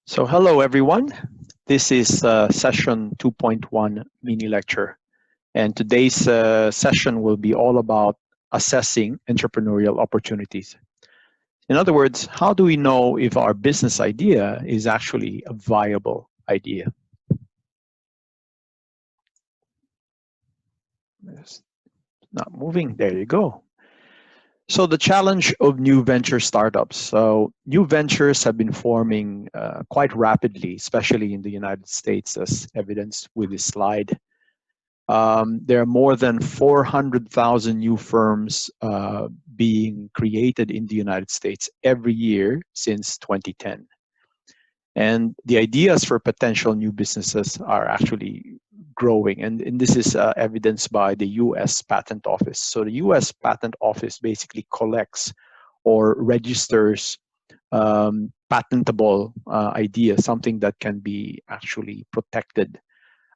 So hello everyone, this is session 2.1 mini lecture, and today's session will be all about assessing entrepreneurial opportunities. In other words, how do we know if our business idea is actually a viable idea? It's not moving, there you go. So the challenge of new venture startups. So new ventures have been forming quite rapidly, especially in the United States, as evidenced with this slide. There are more than 400,000 new firms being created in the United States every year since 2010. And the ideas for potential new businesses are actually growing. And this is evidenced by the US Patent Office. So the US Patent Office basically collects or registers patentable ideas, something that can be actually protected,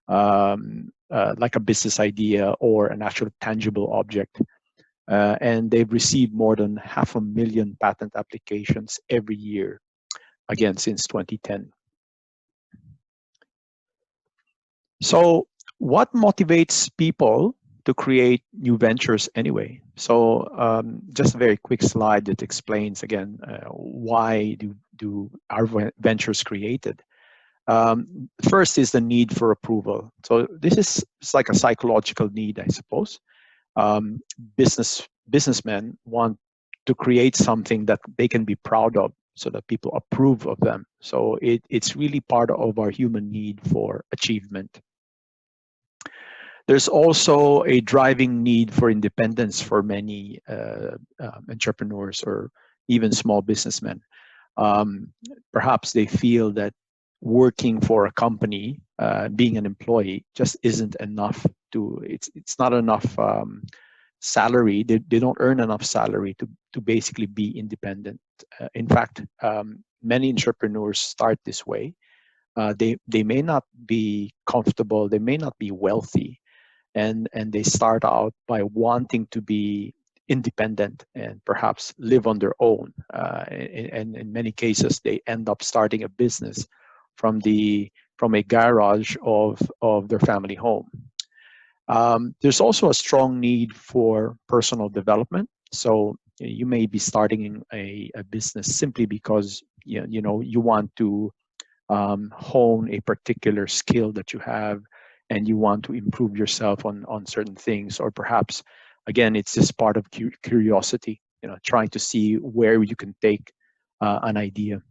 like a business idea or an actual tangible object. And they've received more than 500,000 patent applications every year, again, since 2010. So what motivates people to create new ventures anyway? So just a very quick slide that explains, again, why do our ventures created. First is the need for approval. So this is it's like a psychological need, I suppose. Um, businessmen want to create something that they can be proud of so that people approve of them. So it's really part of our human need for achievement. There's also a driving need for independence for many entrepreneurs or even small businessmen. Perhaps they feel that working for a company, being an employee, just isn't enough to. It's not enough salary. They don't earn enough salary to basically be independent. In fact, many entrepreneurs start this way. They may not be comfortable. They may not be wealthy, and they start out by wanting to be independent and perhaps live on their own. And in many cases, they end up starting a business from a garage of their family home. There's also a strong need for personal development. So you may be starting a business simply because you want to hone a particular skill that you have, and you want to improve yourself on certain things, or perhaps, again, it's just part of curiosity, trying to see where you can take an idea.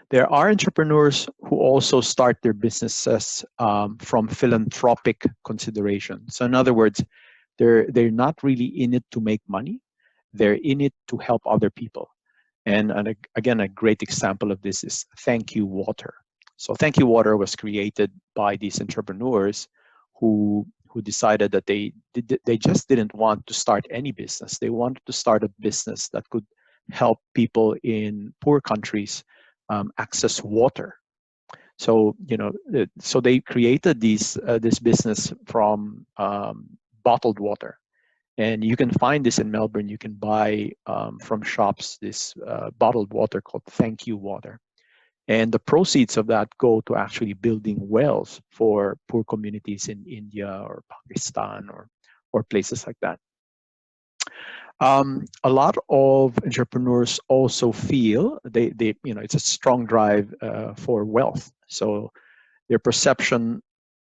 There are entrepreneurs who also start their businesses from philanthropic considerations. So in other words, they're not really in it to make money. They're in it to help other people. And again, a great example of this is Thank You Water. So Thank You Water was created by these entrepreneurs who decided that they just didn't want to start any business. They wanted to start a business that could help people in poor countries access water. So so they created this business from bottled water. And you can find this in Melbourne. You can buy from shops this bottled water called Thank You Water. And the proceeds of that go to actually building wells for poor communities in India or Pakistan or places like that. A lot of entrepreneurs also feel it's a strong drive for wealth. So their perception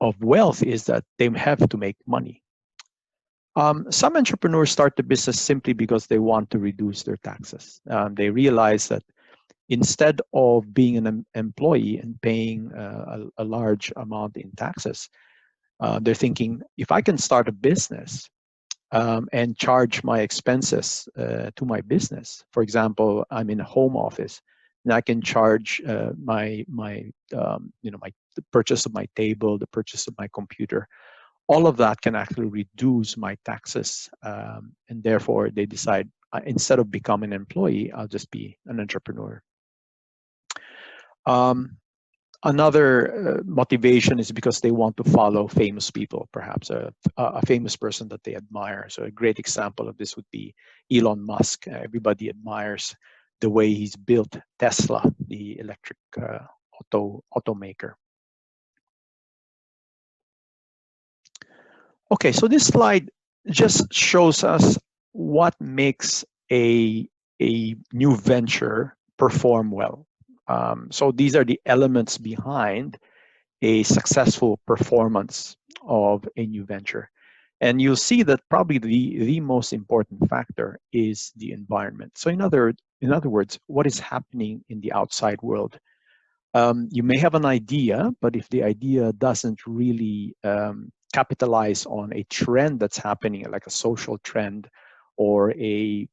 of wealth is that they have to make money. Some entrepreneurs start the business simply because they want to reduce their taxes. They realize that instead of being an employee and paying a large amount in taxes, they're thinking, if I can start a business and charge my expenses to my business. For example, I'm in a home office, and I can charge the purchase of my table, the purchase of my computer. All of that can actually reduce my taxes, and therefore they decide, instead of becoming an employee, I'll just be an entrepreneur. Another motivation is because they want to follow famous people, perhaps a famous person that they admire. So a great example of this would be Elon Musk. Everybody admires the way he's built Tesla, the electric automaker. Okay, so this slide just shows us what makes a new venture perform well. So these are the elements behind a successful performance of a new venture. And you'll see that probably the most important factor is the environment. So in other words, what is happening in the outside world? You may have an idea, but if the idea doesn't really capitalize on a trend that's happening, like a social trend or a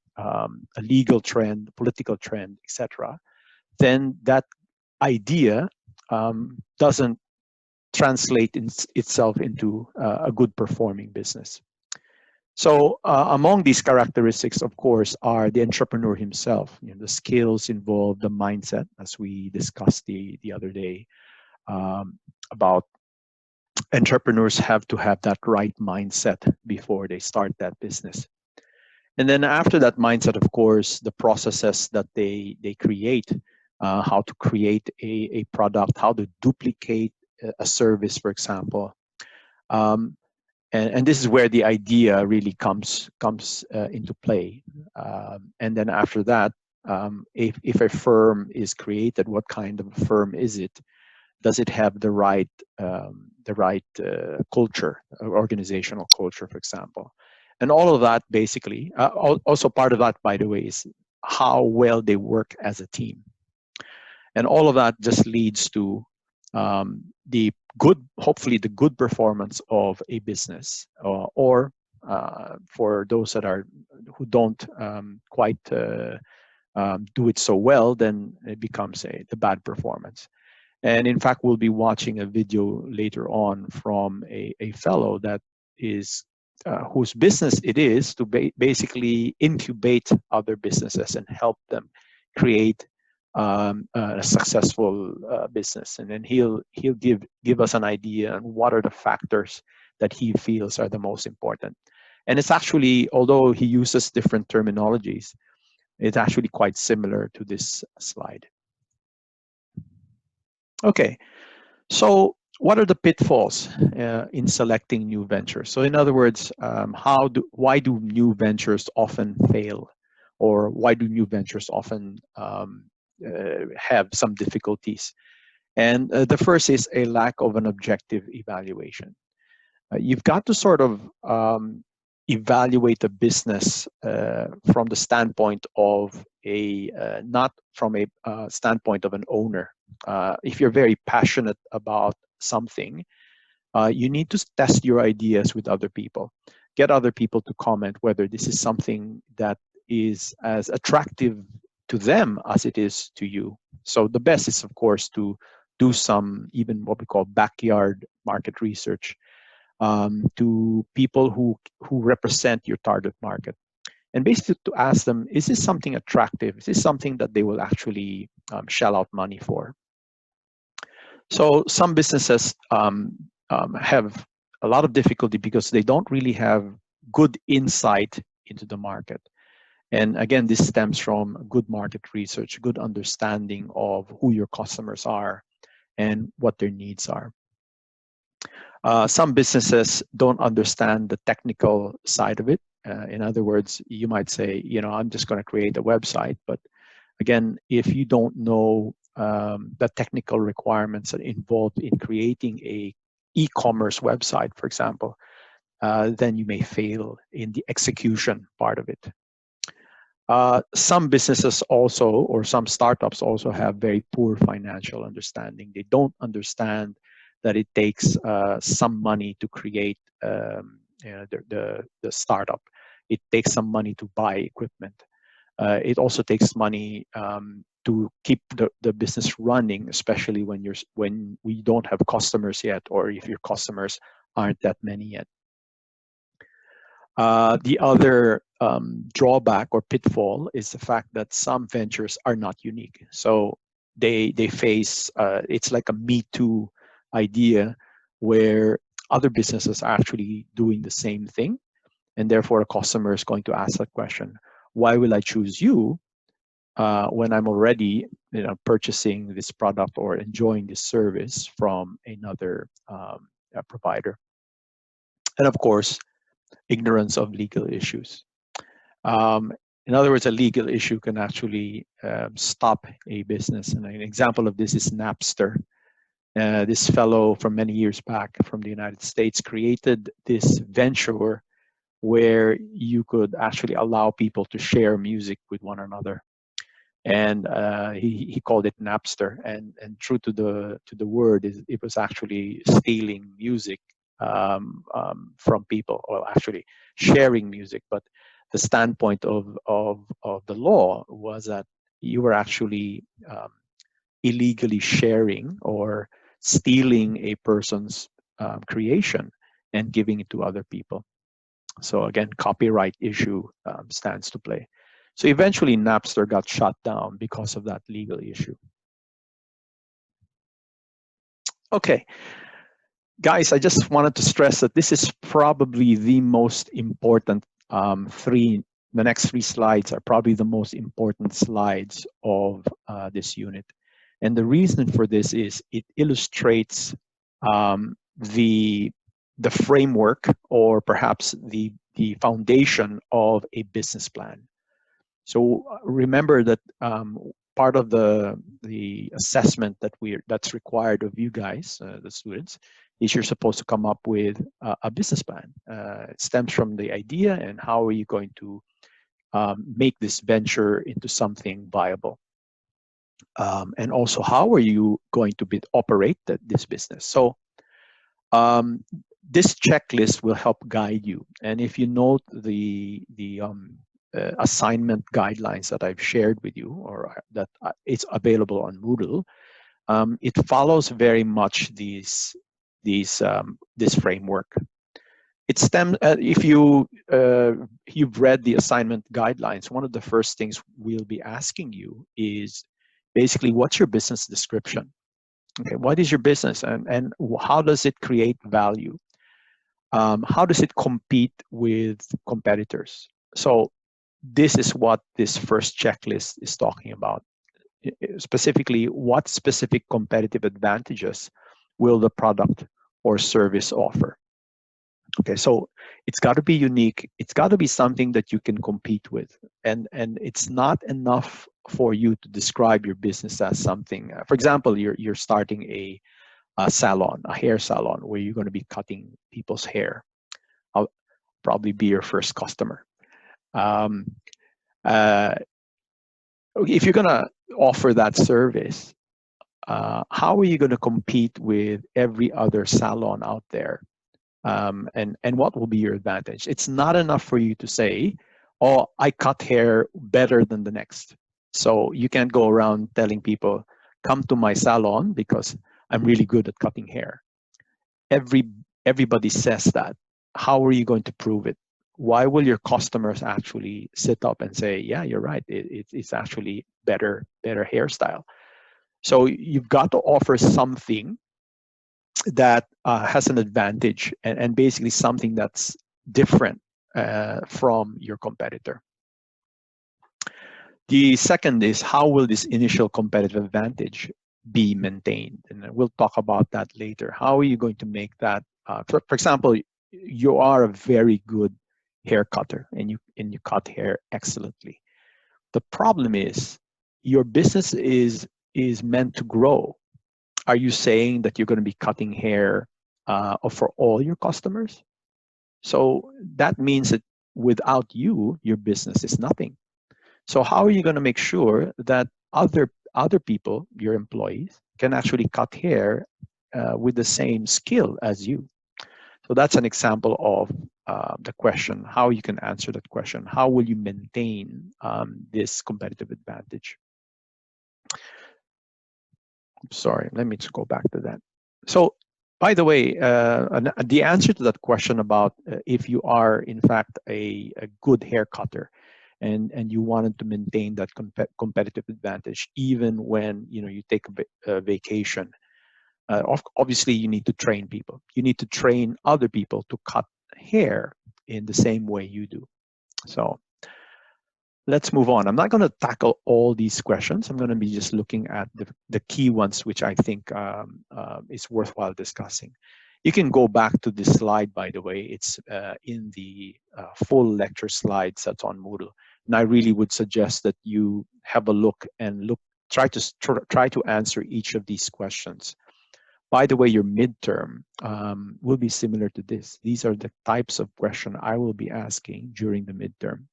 legal trend, political trend, etc., then that idea doesn't translate itself into a good performing business. So among these characteristics, of course, are the entrepreneur himself, the skills involved, the mindset, as we discussed the other day, about entrepreneurs have to have that right mindset before they start that business. And then after that mindset, of course, the processes that they create, how to create a product, how to duplicate a service, for example. And this is where the idea really comes into play. And then after that, if a firm is created, what kind of a firm is it? Does it have the right culture, organizational culture, for example? And all of that basically, also part of that, by the way, is how well they work as a team. And all of that just leads to hopefully the good performance of a business, or for those who don't quite do it so well, then it becomes the bad performance. And in fact, we'll be watching a video later on from a fellow that is whose business it is to basically incubate other businesses and help them create a successful business. And then he'll give us an idea on what are the factors that he feels are the most important. And it's actually, although he uses different terminologies, it's actually quite similar to this slide. Okay, so what are the pitfalls in selecting new ventures? So in other words, why do new ventures often fail? Or why do new ventures often have some difficulties? And the first is a lack of an objective evaluation. You've got to sort of evaluate a business from the standpoint of not from a standpoint of an owner. If you're very passionate about something, you need to test your ideas with other people. Get other people to comment whether this is something that is as attractive to them as it is to you. So the best is, of course, to do some, even what we call backyard market research, to people who represent your target market, and basically to ask them, is this something attractive? Is this something that they will actually shell out money for? So some businesses have a lot of difficulty because they don't really have good insight into the market. And again, this stems from good market research, good understanding of who your customers are and what their needs are. Some businesses don't understand the technical side of it. In other words, you might say, I'm just going to create a website. But again, if you don't know the technical requirements that involved in creating a e-commerce website, for example, then you may fail in the execution part of it. Some businesses also, or some startups also, have very poor financial understanding. They don't understand that it takes some money to create the startup. It takes some money to buy equipment. It also takes money to keep the business running, especially when we don't have customers yet, or if your customers aren't that many yet. The other drawback or pitfall is the fact that some ventures are not unique. So they face, it's like a Me Too idea where other businesses are actually doing the same thing. And therefore a customer is going to ask that question, why will I choose you when I'm already purchasing this product or enjoying this service from another provider. And of course, ignorance of legal issues. Um, in other words, a legal issue can actually stop a business. And an example of this is Napster. This fellow from many years back from the United States created this venture where you could actually allow people to share music with one another. And he called it Napster. And true to the word, it was actually stealing music from people, or actually sharing music. But the standpoint of the law was that you were actually illegally sharing or stealing a person's creation and giving it to other people. So again, copyright issue stands to play. So eventually Napster got shut down because of that legal issue. Okay, guys, I just wanted to stress that this is probably the most important the next three slides are probably the most important slides of this unit. And the reason for this is it illustrates the framework, or perhaps the foundation of a business plan. So remember that part of the assessment that's required of you guys, the students, is you're supposed to come up with a business plan. It stems from the idea and how are you going to make this venture into something viable. And also, how are you going to operate this business? So this checklist will help guide you. And if you note the assignment guidelines that I've shared with you, or that it's available on Moodle, it follows very much this framework. It stems if you've read the assignment guidelines. One of the first things we'll be asking you is basically, what's your business description? Okay, what is your business, and how does it create value? How does it compete with competitors? So this is what this first checklist is talking about. Specifically, what specific competitive advantages will the product or service offer? Okay, so it's got to be unique. It's got to be something that you can compete with. And it's not enough for you to describe your business as something. For example, you're starting a salon, a hair salon, where you're going to be cutting people's hair. I'll probably be your first customer. If you're going to offer that service, how are you going to compete with every other salon out there? And what will be your advantage? It's not enough for you to say, oh, I cut hair better than the next. So you can't go around telling people, come to my salon because I'm really good at cutting hair. Everybody says that. How are you going to prove it? Why will your customers actually sit up and say, yeah, you're right, it's actually better hairstyle? So you've got to offer something that has an advantage, and basically something that's different from your competitor. The second is, how will this initial competitive advantage be maintained? And we'll talk about that later. How are you going to make that? For example, you are a very good hair cutter, and you cut hair excellently. The problem is your business is meant to grow. Are you saying that you're going to be cutting hair for all your customers? So that means that without you, your business is nothing. So how are you going to make sure that other people, your employees, can actually cut hair with the same skill as you? So that's an example of the question, how you can answer that question. How will you maintain this competitive advantage? Sorry, let me just go back to that. So, by the way, the answer to that question about if you are in fact a good hair cutter, and you wanted to maintain that competitive advantage even when you take a vacation, obviously you need to train people. You need to train other people to cut hair in the same way you do. So let's move on. I'm not going to tackle all these questions. I'm going to be just looking at the key ones, which I think is worthwhile discussing. You can go back to this slide, by the way. It's in the full lecture slides that's on Moodle. And I really would suggest that you have a look and try to answer each of these questions. By the way, your midterm will be similar to this. These are the types of question I will be asking during the midterm.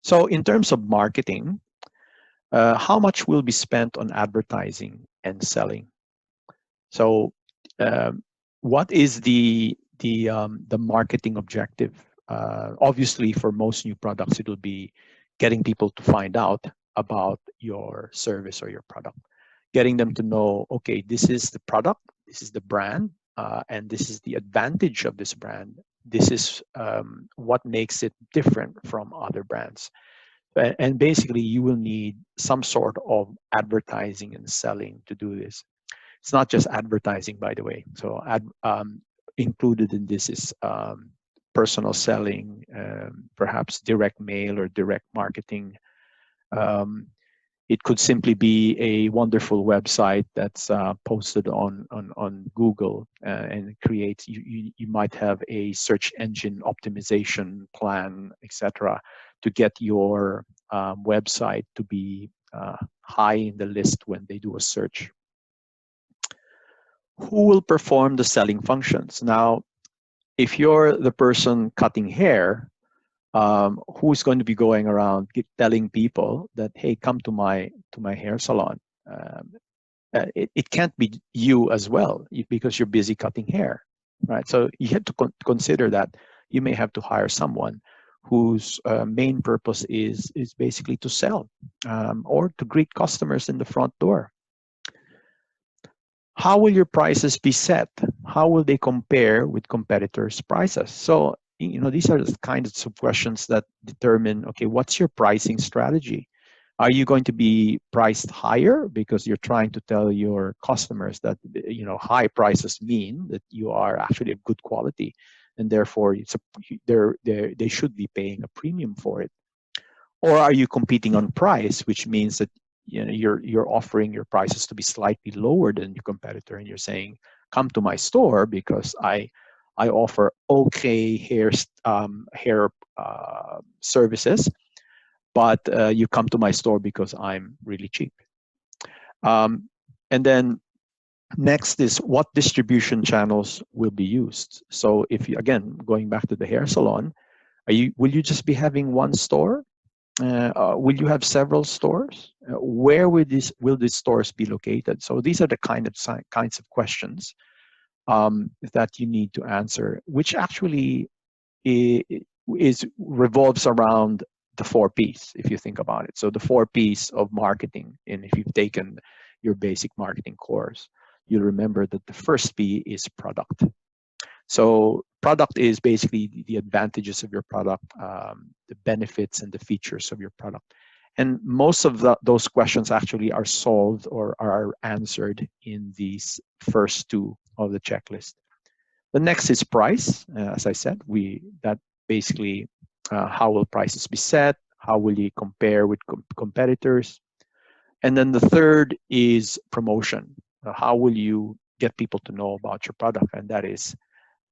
So in terms of marketing, how much will be spent on advertising and selling? So what is the marketing objective? Obviously, for most new products, it will be getting people to find out about your service or your product, getting them to know, okay, this is the product, this is the brand, and this is the advantage of this brand. This is what makes it different from other brands. And basically, you will need some sort of advertising and selling to do this. It's not just advertising, by the way. So included in this is personal selling, perhaps direct mail or direct marketing. It could simply be a wonderful website that's posted on Google and creates, you might have a search engine optimization plan, etc., to get your website to be high in the list when they do a search. Who will perform the selling functions? Now, if you're the person cutting hair, who's going to be going around telling people that, hey, come to my hair salon? It can't be you as well, because you're busy cutting hair, right? So you have to consider that you may have to hire someone whose main purpose is basically to sell or to greet customers in the front door. How will your prices be set? How will they compare with competitors' prices? So, these are the kinds of questions that determine, okay, what's your pricing strategy? Are you going to be priced higher because you're trying to tell your customers that, high prices mean that you are actually of good quality, and therefore they should be paying a premium for it? Or are you competing on price, which means that you're offering your prices to be slightly lower than your competitor, and you're saying, come to my store because I offer okay hair services, but you come to my store because I'm really cheap. And then next is, what distribution channels will be used? So if you, again, going back to the hair salon, will you just be having one store? Will you have several stores? Where will these stores be located? So these are the kinds of questions that you need to answer, which actually revolves around the 4 Ps, if you think about it. So the 4 Ps of marketing, and if you've taken your basic marketing course, you'll remember that the first P is product. So product is basically the advantages of your product, the benefits and the features of your product. And most of those questions actually are solved or are answered in these first 2 of the checklist. The next is price. As I said, that basically how will prices be set? How will you compare with competitors? And then the third is promotion. How will you get people to know about your product? And that is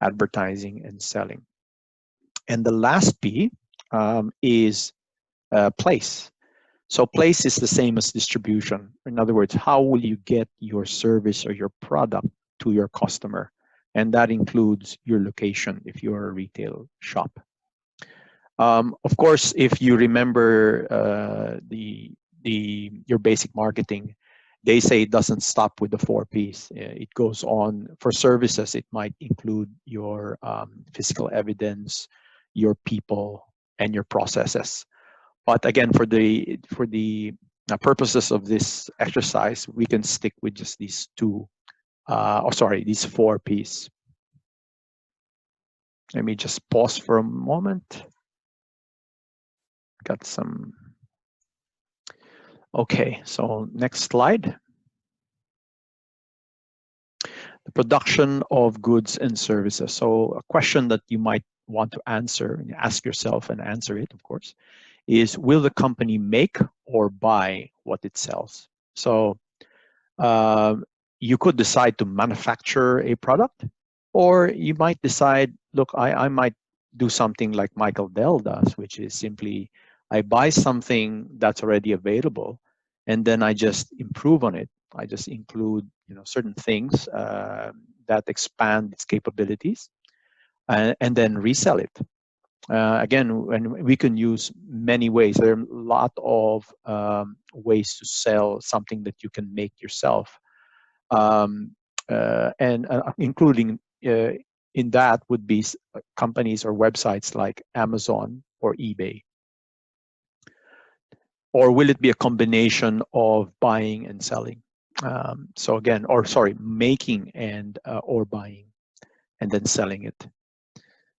advertising and selling. And the last P is place. So place is the same as distribution. In other words, how will you get your service or your product to your customer? And that includes your location if you're a retail shop. Of course, if you remember your basic marketing, they say it doesn't stop with the 4 Ps. It goes on. For services, it might include your physical evidence, your people, and your processes. But again, for the purposes of this exercise, we can stick with just these these 4 Ps. Let me just pause for a moment. Got some. Okay, so next slide. The production of goods and services. So a question that you might want to answer, and ask yourself and answer it, of course, is, will the company make or buy what it sells? So um, you could decide to manufacture a product, or you might decide, look, I might do something like Michael Dell does, which is simply I buy something that's already available, and then I just improve on it. I just include, certain things that expand its capabilities, and then resell it. Again, and we can use many ways. There are a lot of ways to sell something that you can make yourself, um, and including in that would be companies or websites like Amazon or eBay. Or will it be a combination of buying and selling? So again, or sorry, making and or buying and then selling it.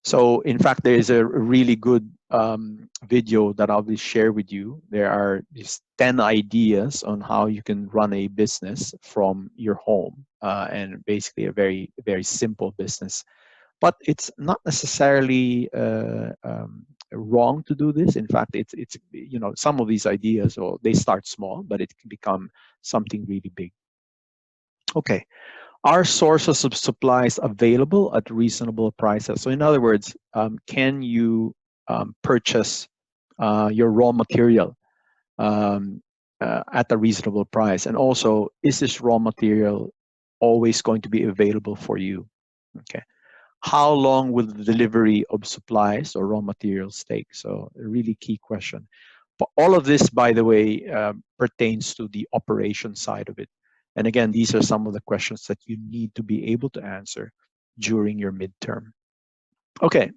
So in fact, there is a really good video that I will share with you. There are these 10 ideas on how you can run a business from your home, and basically a very, very simple business. But it's not necessarily wrong to do this. In fact, it's some of these ideas, or they start small, but it can become something really big. Okay. Are sources of supplies available at reasonable prices? So in other words, can you purchase your raw material um, at a reasonable price? And also, is this raw material always going to be available for you? Okay. How long will the delivery of supplies or raw materials take? So a really key question. But all of this, by the way, pertains to the operation side of it. And again, these are some of the questions that you need to be able to answer during your midterm. Okay,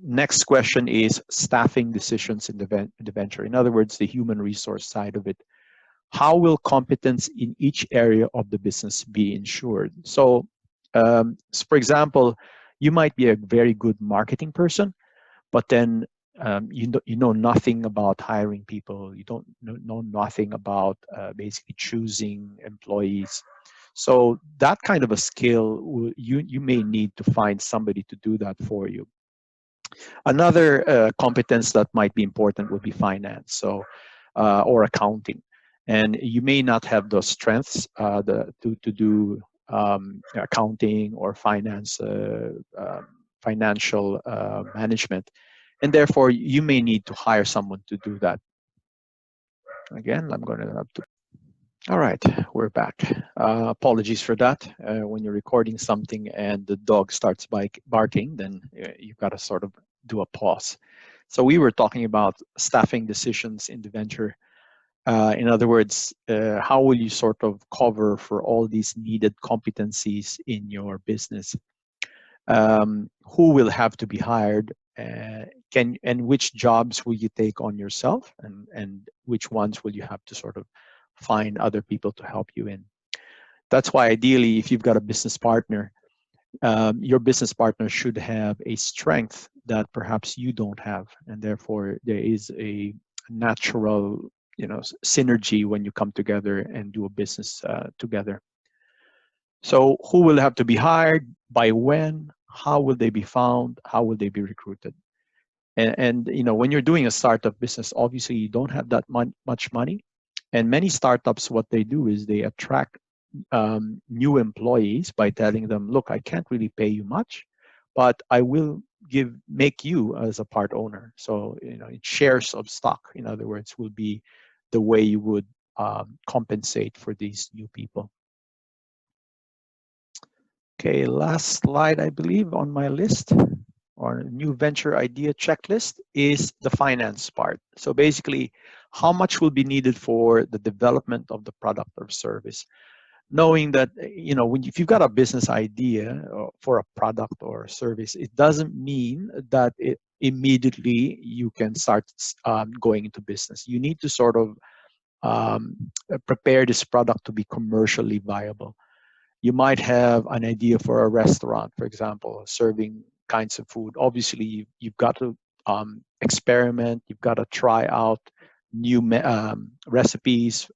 next question is staffing decisions in the venture. In other words, the human resource side of it. How will competence in each area of the business be ensured? So, for example, you might be a very good marketing person, but then you know nothing about hiring people. You don't know nothing about basically choosing employees. So that kind of a skill, you may need to find somebody to do that for you. Another competence that might be important would be finance, or accounting, and you may not have those strengths to do accounting or finance, financial management, and therefore you may need to hire someone to do that. Again, I'm going to have to. All right, we're back. Apologies for that. When you're recording something and the dog starts barking, then you've got to sort of do a pause. So we were talking about staffing decisions in the venture. In other words, how will you sort of cover for all these needed competencies in your business? Who will have to be hired? And which jobs will you take on yourself, and which ones will you have to sort of find other people to help you in? That's why ideally, if you've got a business partner, your business partner should have a strength that perhaps you don't have, and therefore there is a natural, synergy when you come together and do a business together. So who will have to be hired, by when, how will they be found, how will they be recruited? And when you're doing a startup business, obviously you don't have that much money, and many startups, what they do is they attract new employees by telling them, look, I can't really pay you much, but I will make you as a part owner. So shares of stock, in other words, will be the way you would compensate for these new people. Okay, last slide, I believe, on my list, or new venture idea checklist, is the finance part. So basically, how much will be needed for the development of the product or service? Knowing that, if you've got a business idea for a product or service, it doesn't mean that immediately you can start going into business. You need to sort of prepare this product to be commercially viable. You might have an idea for a restaurant, for example, serving kinds of food. Obviously, you've got to experiment. You've got to try out new recipes,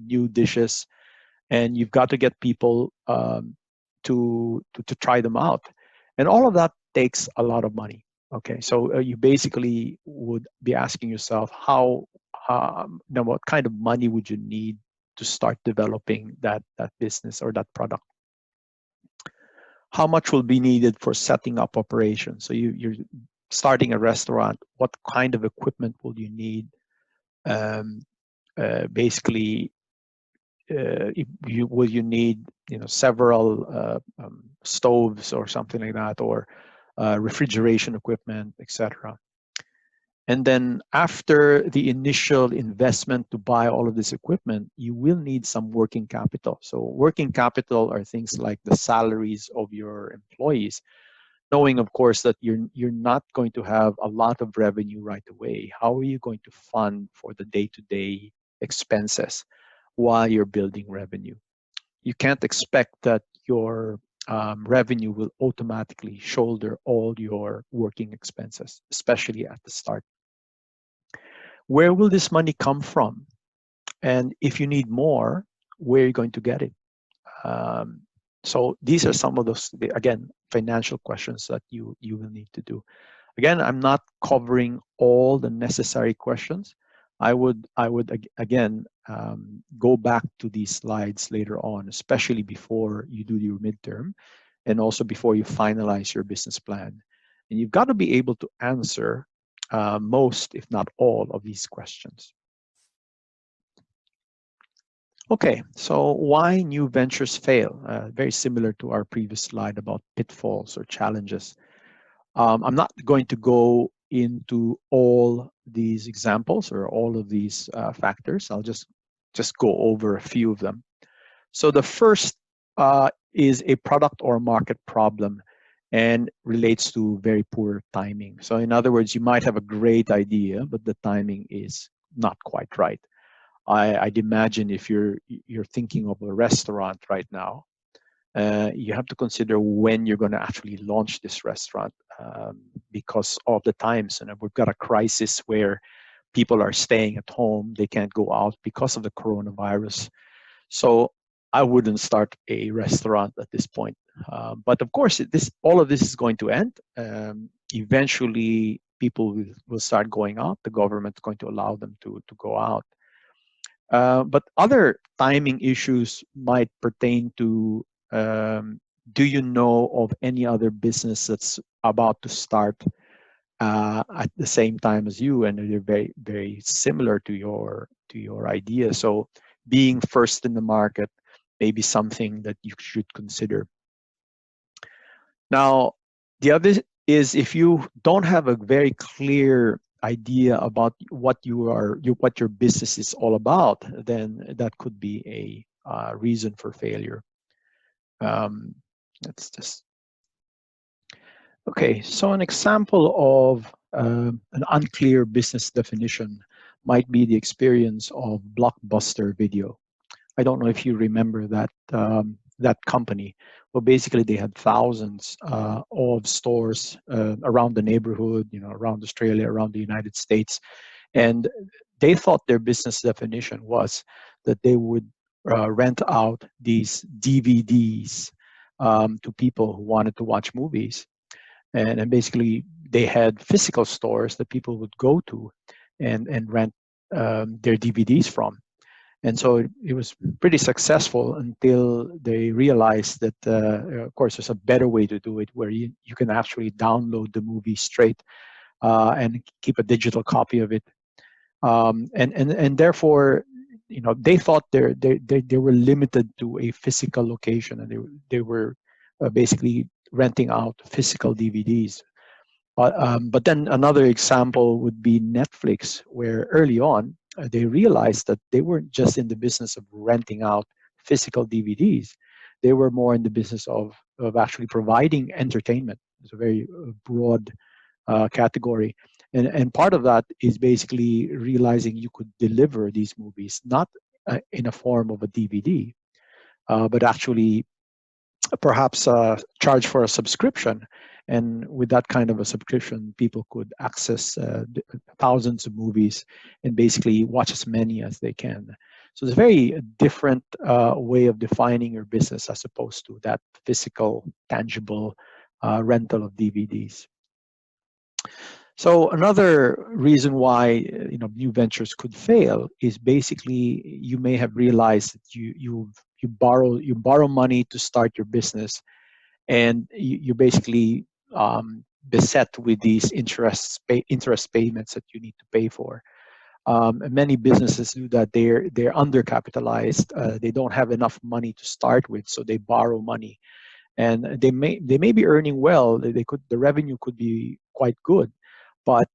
new dishes, and you've got to get people to try them out. And all of that takes a lot of money. Okay, so you basically would be asking yourself now what kind of money would you need to start developing that business or that product? How much will be needed for setting up operations? So you're starting a restaurant. What kind of equipment will you need? Um, Basically, will you need several stoves or something like that, or refrigeration equipment, etc. And then after the initial investment to buy all of this equipment, you will need some working capital. So working capital are things like the salaries of your employees, knowing of course that you're not going to have a lot of revenue right away. How are you going to fund for the day-to-day expenses while you're building revenue? You can't expect that your revenue will automatically shoulder all your working expenses, especially at the start. Where will this money come from? And if you need more, where are you going to get it? Um, so these are some of those, again, financial questions that you will need to do. Again, I'm not covering all the necessary questions. I would again go back to these slides later on, especially before you do your midterm and also before you finalize your business plan. And you've got to be able to answer most, if not all, of these questions. Okay, so why new ventures fail? Very similar to our previous slide about pitfalls or challenges. I'm not going to go into all these examples or all of these factors. I'll just go over a few of them. So the first is a product or market problem and relates to very poor timing. So in other words, you might have a great idea, but the timing is not quite right. I'd imagine if you're thinking of a restaurant right now, you have to consider when you're going to actually launch this restaurant because of the times. And we've got a crisis where people are staying at home, they can't go out because of the coronavirus. So I wouldn't start a restaurant at this point. But of course, all of this is going to end. Eventually, people will start going out. The government's going to allow them to go out. But other timing issues might pertain to do you know of any other business that's about to start at the same time as you, and they're very, very similar to your idea? So being first in the market may be something that you should consider. Now, the other is if you don't have a very clear idea about what what your business is all about, then that could be a reason for failure. Let's just okay. So an example of an unclear business definition might be the experience of Blockbuster Video. I don't know if you remember that company. Well, basically, they had thousands of stores around the neighborhood, around Australia, around the United States, and they thought their business definition was that they would rent out these DVDs to people who wanted to watch movies, and basically they had physical stores that people would go to and rent their DVDs from. And so it was pretty successful until they realized that, of course, there's a better way to do it where you can actually download the movie straight and keep a digital copy of it. And therefore, they thought they were limited to a physical location, and they were basically renting out physical DVDs. But then another example would be Netflix, where early on they realized that they weren't just in the business of renting out physical DVDs. They were more in the business of actually providing entertainment. It's a very broad category. And part of that is basically realizing you could deliver these movies, not in a form of a DVD, but actually perhaps charge for a subscription. And with that kind of a subscription, people could access thousands of movies and basically watch as many as they can. So it's a very different way of defining your business as opposed to that physical, tangible rental of DVDs. So another reason why new ventures could fail is basically you may have realized that you borrow money to start your business, and you're basically beset with these interest payments that you need to pay for. And many businesses do that. They're undercapitalized. They don't have enough money to start with, so they borrow money, and they may be earning well. The revenue could be quite good, but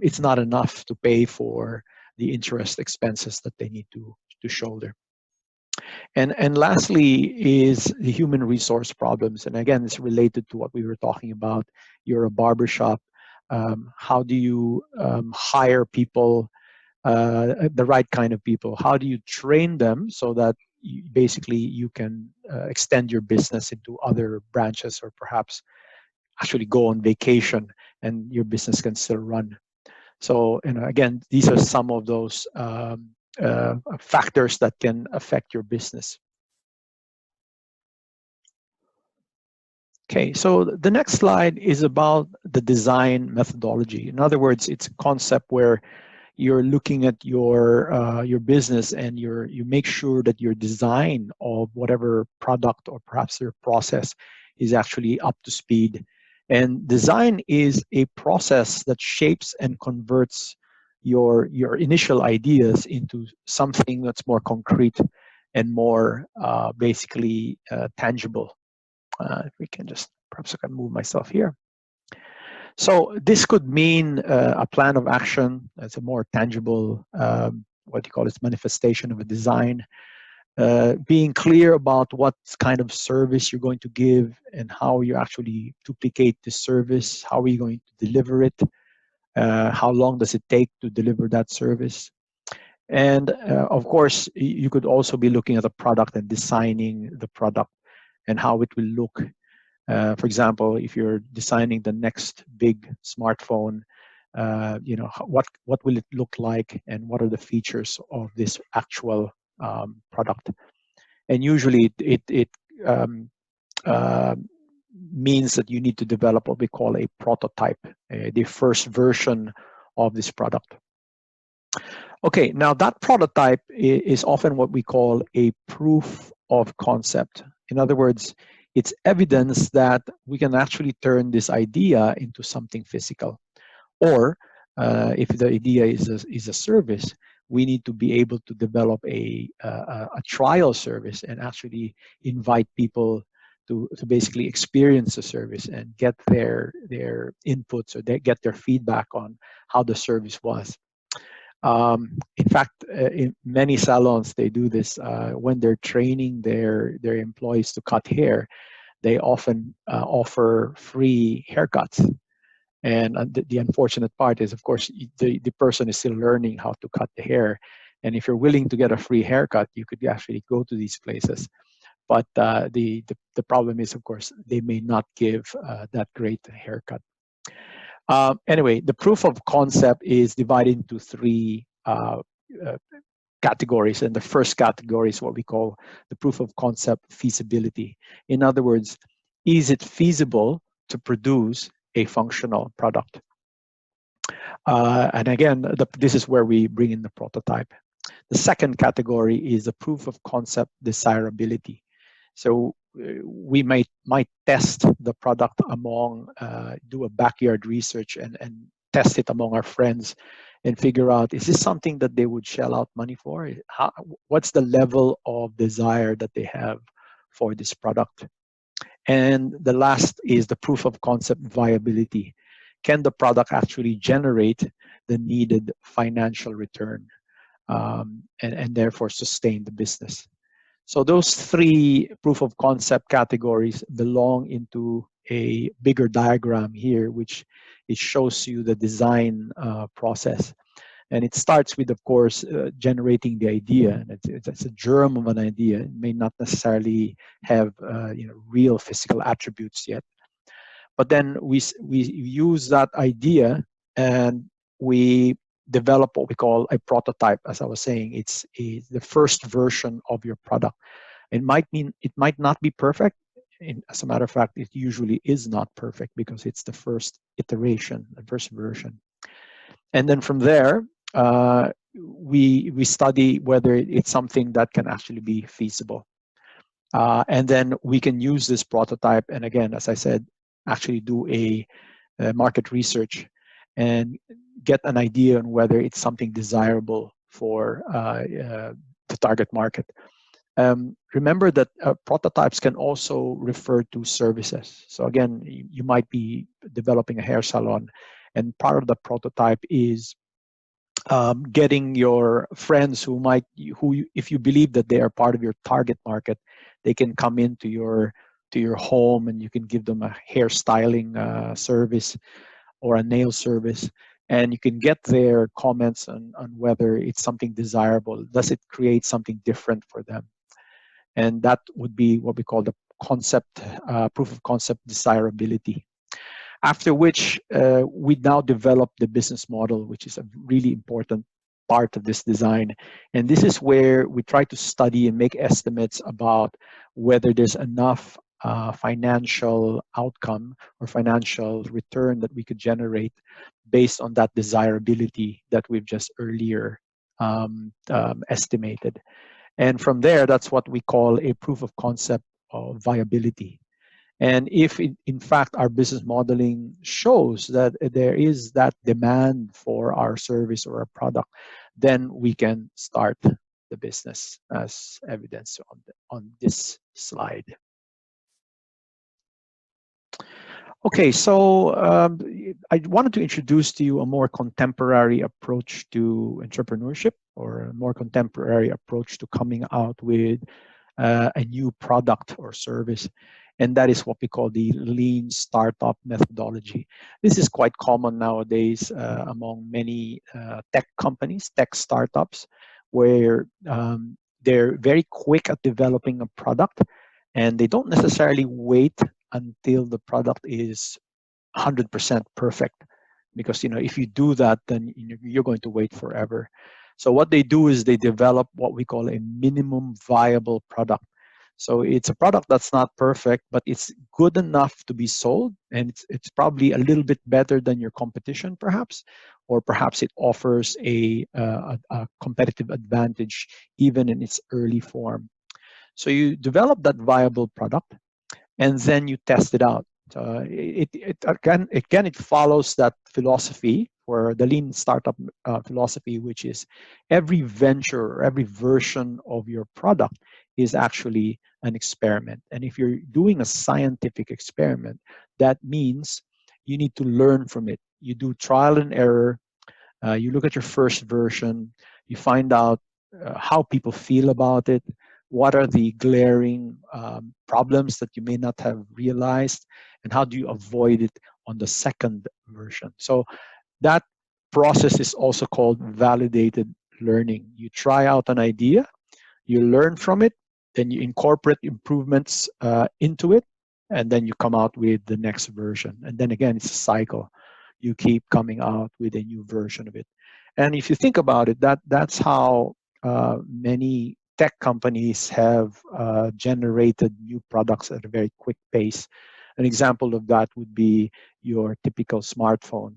it's not enough to pay for the interest expenses that they need to shoulder. And lastly is the human resource problems. And again, it's related to what we were talking about. You're a barbershop. How do you hire people, the right kind of people? How do you train them so that basically you can extend your business into other branches, or perhaps actually go on vacation and your business can still run? So, again, these are some of those factors that can affect your business. Okay, so the next slide is about the design methodology. In other words, it's a concept where you're looking at your business, and you make sure that your design of whatever product or perhaps your process is actually up to speed. And design is a process that shapes and converts your initial ideas into something that's more concrete and more basically tangible. If we can just, perhaps I can move myself here. So this could mean a plan of action as a more tangible, what you call it, manifestation of a design. Being clear about what kind of service you're going to give and how you actually duplicate the service. How are you going to deliver it? How long does it take to deliver that service? And of course, you could also be looking at the product and designing the product and how it will look. For example, if you're designing the next big smartphone, what will it look like, and what are the features of this actual product? And usually it um, uh, means that you need to develop what we call a prototype, the first version of this product. Okay, now that prototype is often what we call a proof of concept. In other words, it's evidence that we can actually turn this idea into something physical. Or if the idea is a service, we need to be able to develop a trial service and actually invite people to basically experience the service and get their inputs, or they get their feedback on how the service was. In fact, in many salons, they do this when they're training their employees to cut hair. They often offer free haircuts. And the unfortunate part is, of course, the person is still learning how to cut the hair. And if you're willing to get a free haircut, you could actually go to these places. But the problem is, of course, they may not give that great haircut. Anyway, the proof of concept is divided into three uh, categories. And the first category is what we call the proof of concept feasibility. In other words, is it feasible to produce a functional product? And again, this is where we bring in the prototype. The second category is the proof of concept desirability. So we might test the product among, do a backyard research and test it among our friends and figure out, is this something that they would shell out money for? What's the level of desire that they have for this product? And the last is the proof of concept viability. Can the product actually generate the needed financial return, and therefore sustain the business? So those three proof of concept categories belong into a bigger diagram here, which it shows you the design process. And it starts with, of course, generating the idea. And it's a germ of an idea. It may not necessarily have real physical attributes yet. But then we use that idea and we develop what we call a prototype. As I was saying, it's the first version of your product. It might not be perfect. As a matter of fact, it usually is not perfect because it's the first iteration, the first version. And then from there, we study whether it's something that can actually be feasible. And then we can use this prototype, and again, as I said, actually do a market research and get an idea on whether it's something desirable for the target market. Remember that prototypes can also refer to services. So again, you might be developing a hair salon, and part of the prototype is getting your friends who if you believe that they are part of your target market, they can come into your home, and you can give them a hair styling service or a nail service, and you can get their comments on whether it's something desirable. Does it create something different for them? And that would be what we call the concept, proof of concept desirability. After which, we now develop the business model, which is a really important part of this design. And this is where we try to study and make estimates about whether there's enough financial outcome or financial return that we could generate based on that desirability that we've just earlier estimated. And from there, that's what we call a proof of concept of viability. And if in fact our business modeling shows that there is that demand for our service or our product, then we can start the business, as evidenced on this slide. Okay, so I wanted to introduce to you a more contemporary approach to entrepreneurship, or a more contemporary approach to coming out with a new product or service. And that is what we call the lean startup methodology. This is quite common nowadays among many tech companies, tech startups, where they're very quick at developing a product, and they don't necessarily wait until the product is 100% perfect, because if you do that, then you're going to wait forever. So what they do is they develop what we call a minimum viable product. So it's a product that's not perfect, but it's good enough to be sold, and it's probably a little bit better than your competition, perhaps, or perhaps it offers a competitive advantage even in its early form. So you develop that viable product, and then you test it out. It follows that philosophy, or the lean startup philosophy, which is every venture or every version of your product is actually an experiment. And if you're doing a scientific experiment, that means you need to learn from it. You do trial and error. You look at your first version. You find out how people feel about it. What are the glaring problems that you may not have realized, and how do you avoid it on the second version? So that process is also called validated learning. You try out an idea, you learn from it, then you incorporate improvements into it, and then you come out with the next version. And then again, it's a cycle. You keep coming out with a new version of it. And if you think about it, that's how many tech companies have generated new products at a very quick pace. An example of that would be your typical smartphone.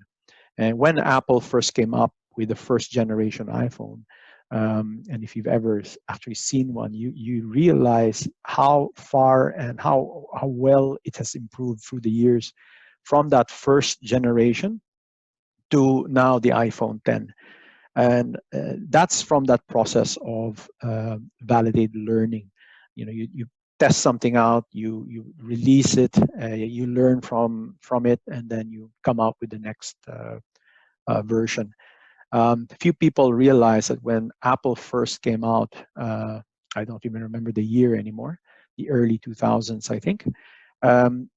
And when Apple first came up with the first generation iPhone, and if you've ever actually seen one, you realize how far and how well it has improved through the years, from that first generation to now the iPhone 10. And that's from that process of validated learning. You test something out, you release it, you learn from it, and then you come out with the next version. Few people realize that when Apple first came out, I don't even remember the year anymore, the early 2000s, I think,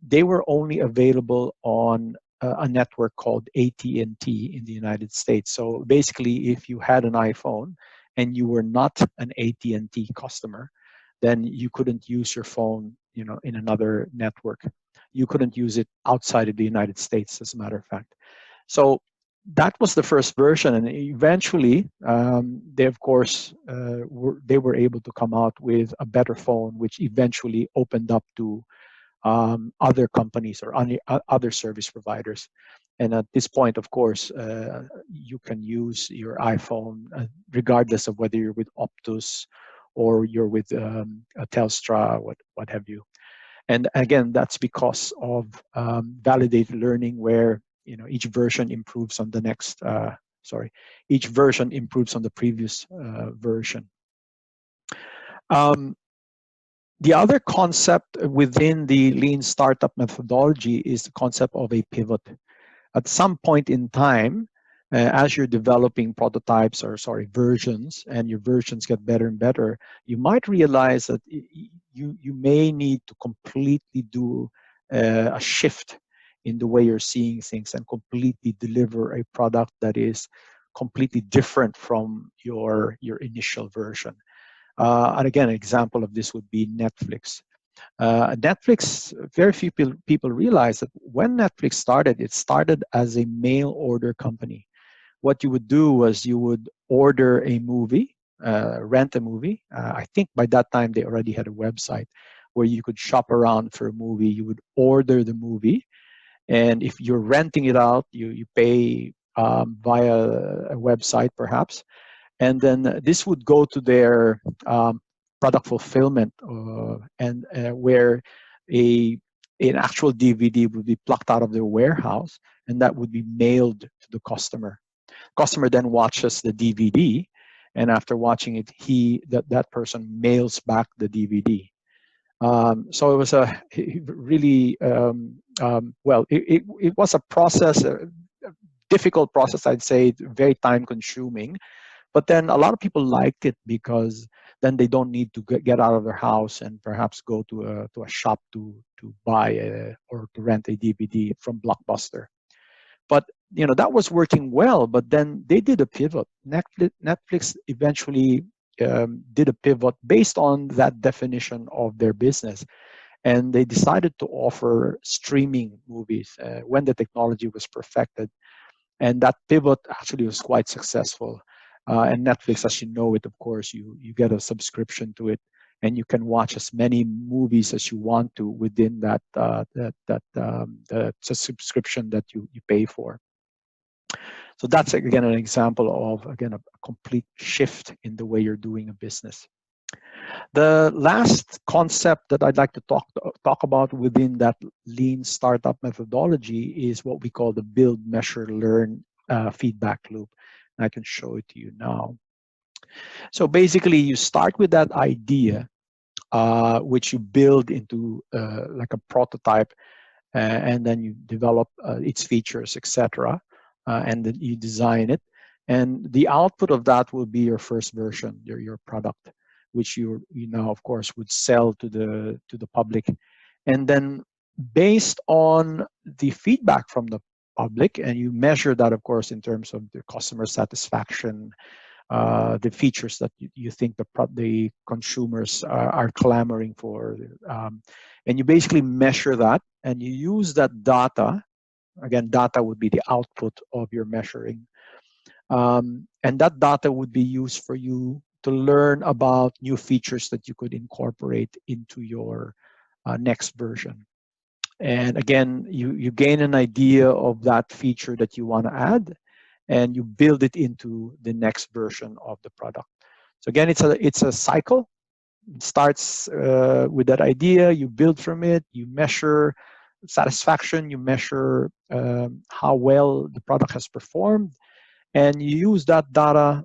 they were only available on a network called AT&T in the United States. So basically, if you had an iPhone and you were not an AT&T customer, then you couldn't use your phone, in another network. You couldn't use it outside of the United States, as a matter of fact. So that was the first version, and eventually, they of course were able to come out with a better phone, which eventually opened up to other companies or other service providers. And at this point, of course, you can use your iPhone regardless of whether you're with Optus or you're with a Telstra, what have you. And again, that's because of validated learning, where each version improves on the next. Each version improves on the previous version. The other concept within the lean startup methodology is the concept of a pivot. At some point in time, as you're developing prototypes or versions, and your versions get better and better, you might realize that you may need to completely do a shift in the way you're seeing things and completely deliver a product that is completely different from your initial version. And again, an example of this would be Netflix. Netflix, very few people realize that when Netflix started, it started as a mail order company. What you would do was you would order a movie, rent a movie. I think by that time they already had a website where you could shop around for a movie. You would order the movie, and if you're renting it out, you pay via a website perhaps. And then this would go to their product fulfillment, and where an actual DVD would be plucked out of their warehouse, and that would be mailed to the customer. Customer then watches the DVD, and after watching it, that person mails back the DVD. So it was a really it was a process, a difficult process, I'd say, very time consuming. But then a lot of people liked it because then they don't need to get out of their house and perhaps go to a shop to buy or to rent a DVD from Blockbuster. But that was working well. But then they did a pivot. Netflix eventually did a pivot based on that definition of their business, and they decided to offer streaming movies when the technology was perfected. And that pivot actually was quite successful. And Netflix, as you know it, of course, you get a subscription to it, and you can watch as many movies as you want to within that subscription that you pay for. So that's again an example of a complete shift in the way you're doing a business. The last concept that I'd like to talk about within that lean startup methodology is what we call the build, measure, learn feedback loop. And I can show it to you now. So basically, you start with that idea, which you build into like a prototype, and then you develop its features, etc., and then you design it. And the output of that will be your first version, your product, which you now, of course, would sell to the public. And then based on the feedback from the public, and you measure that, of course, in terms of the customer satisfaction, the features that you think the consumers are clamoring for, and you basically measure that, and you use that data. Again, data would be the output of your measuring, and that data would be used for you to learn about new features that you could incorporate into your next version. And again, you gain an idea of that feature that you want to add, and you build it into the next version of the product. So again, it's a cycle. It starts with that idea, you build from it, you measure satisfaction, you measure how well the product has performed, and you use that data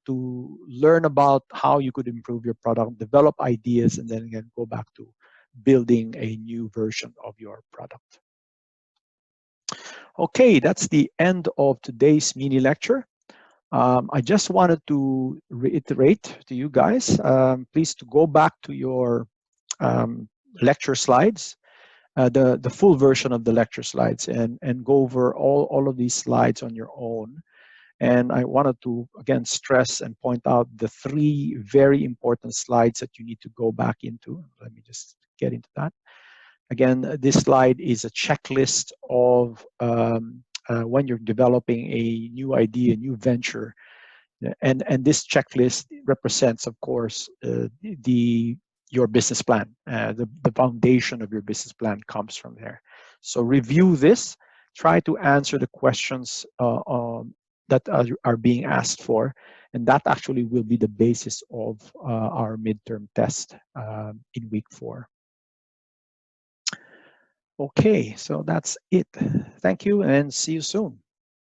to learn about how you could improve your product, develop ideas, and then again go back to building a new version of your product. Okay, that's the end of today's mini lecture. I just wanted to reiterate to you guys, please to go back to your lecture slides, the full version of the lecture slides, and go over all of these slides on your own. And I wanted to, again, stress and point out the 3 very important slides that you need to go back into. Let me just get into that. Again, this slide is a checklist of when you're developing a new idea, a new venture. And this checklist represents, of course, the your business plan. The foundation of your business plan comes from there. So review this, try to answer the questions that are being asked for, and that actually will be the basis of our midterm test in week 4. Okay, so that's it. Thank you and see you soon.